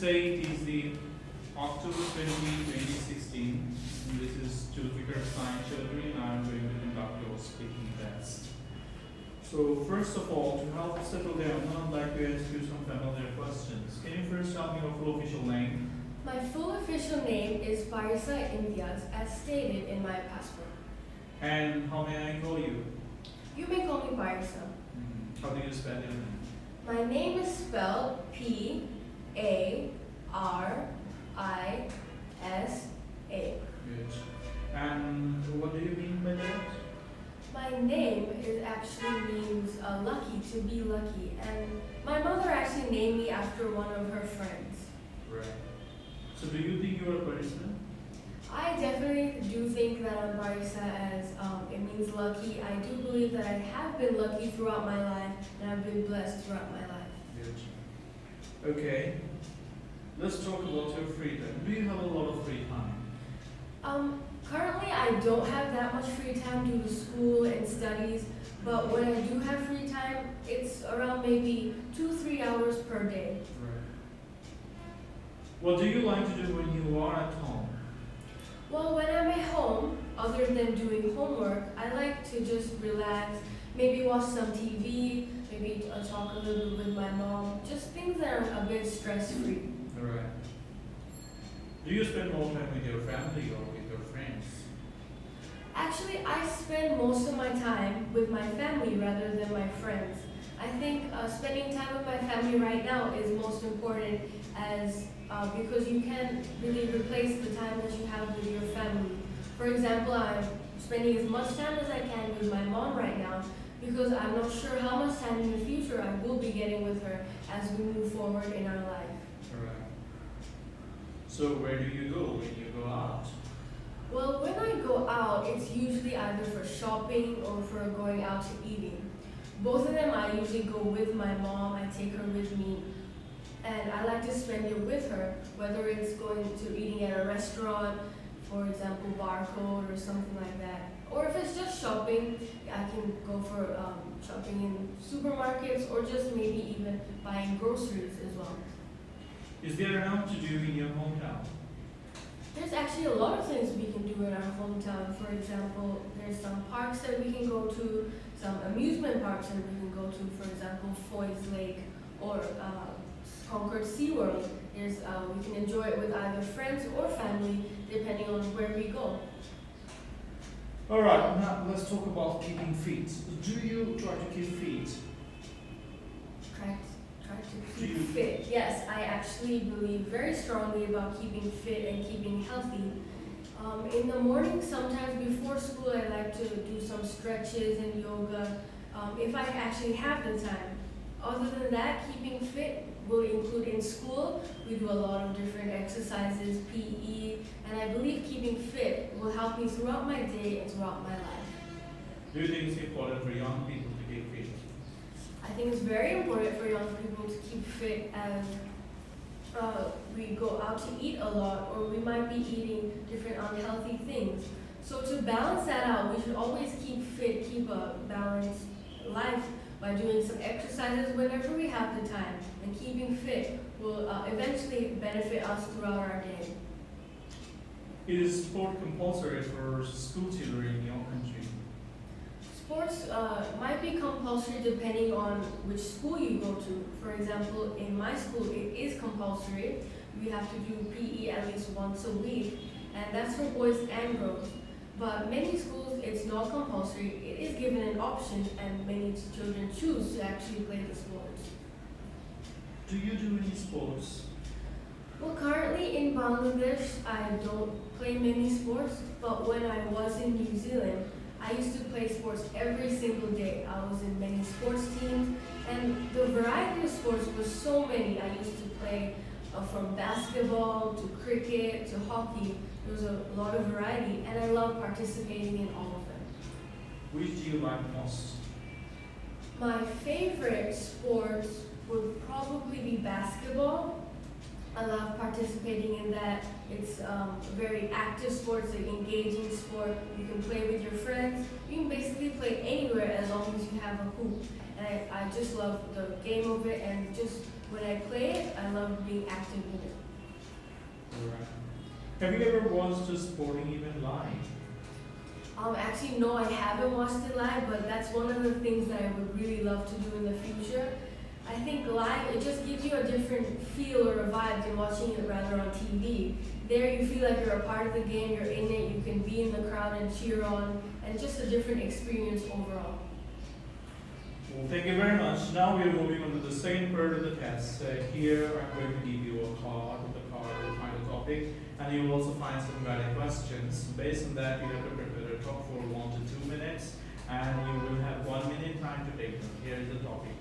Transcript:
date is the October 20, 2016. And this is to figure science children. I'm going to conduct your speaking test. So first of all, to help settle down, I'd like to ask you some familiar questions. Can you first tell me your full official name? My full official name is Parisa Imtiaz, as stated in my passport. And how may I call you? You may call me Parisa. How do you spell your name? My name is spelled P-A-R-I-S-A. Good. And what do you mean by that? My name actually means lucky, to be lucky. And my mother actually named me after one of her friends. Right. So do you think you are a person? I definitely do think that I'm Parisa, as it means lucky. I do believe that I have been lucky throughout my life, and I've been blessed throughout my life. Good. Okay. Let's talk about your free time. Do you have a lot of free time? Currently I don't have that much free time due to school and studies, but when I do have free time, it's around maybe 2-3 hours per day. Right. What do you like to do when you are at home? Well, when I'm at home, other than doing homework, I like to just relax, maybe watch some TV, maybe talk a little bit with my mom, just things that are a bit stress-free. Alright. Do you spend more time with your family or with your friends? Actually, I spend most of my time with my family rather than my friends. I think spending time with my family right now is most important, as because you can't really replace the time that you have with your family. For example, I'm spending as much time as I can with my mom right now because I'm not sure how much time in the future I will be getting with her as we move forward in our life. Alright. So where do you go when you go out? Well, when I go out, it's usually either for shopping or for going out to eating. Both of them I usually go with my mom. I take her with me, and I like to spend it with her, whether it's going to eating at a restaurant, for example, Barcode or something like that. Or if it's just shopping, I can go for shopping in supermarkets or just maybe even buying groceries as well. Is there enough to do in your hometown? There's actually a lot of things we can do in our hometown. For example, there's some parks that we can go to, some amusement parks that we can go to, for example, Foy's Lake or Concord SeaWorld. We can enjoy it with either friends or family, depending on where we go. Alright, now let's talk about keeping fit. Do you try to keep fit? Try to keep fit. Yes, I actually believe very strongly about keeping fit and keeping healthy. In the morning, sometimes before school, I like to do some stretches and yoga, if I actually have the time. Other than that, keeping fit will include in school. We do a lot of different exercises, PE, and I believe keeping fit will help me throughout my day and throughout my life. Do you think it's important for young people to keep fit? I think it's very important for young people to keep fit, as we go out to eat a lot, or we might be eating different unhealthy things. So to balance that out, we should always keep fit, keep a balanced life by doing some exercises whenever we have the time. And keeping fit will eventually benefit us throughout our day. Is sport compulsory for school children in your country? Sports might be compulsory depending on which school you go to. For example, in my school, it is compulsory. We have to do PE at least once a week, and that's for boys and girls. But many schools, it's not compulsory. It is given an option, and many children choose to actually play the sports. Do you do any sports? Well, currently in Bangladesh, I don't play many sports, but when I was in New Zealand, I used to play sports every single day. I was in many sports teams, and the variety of sports was so many. I used to play from basketball to cricket to hockey. There was a lot of variety, and I love participating in all of them. Which do you like most? My favorite sports would probably be basketball. I love participating in that. It's a very active sport, it's an engaging sport. You can play with your friends. You can basically play anywhere as long as you have a hoop. And I just love the game of it and just when I play it, I love being active in it. Alright. Have you ever watched a sporting event live? Actually, no, I haven't watched it live, but that's one of the things that I would really love to do in the future. I think live, it just gives you a different feel or a vibe than watching it rather on TV. There you feel like you're a part of the game, you're in it, you can be in the crowd and cheer on, and just a different experience overall. Well, thank you very much. Now we are moving on to the second part of the test. Here I'm going to give you a card. Out of the card you'll find a topic, and you will also find some guided questions. Based on that, you have to prepare a talk for 1 to 2 minutes, and you will have 1 minute time to take them. Here is the topic.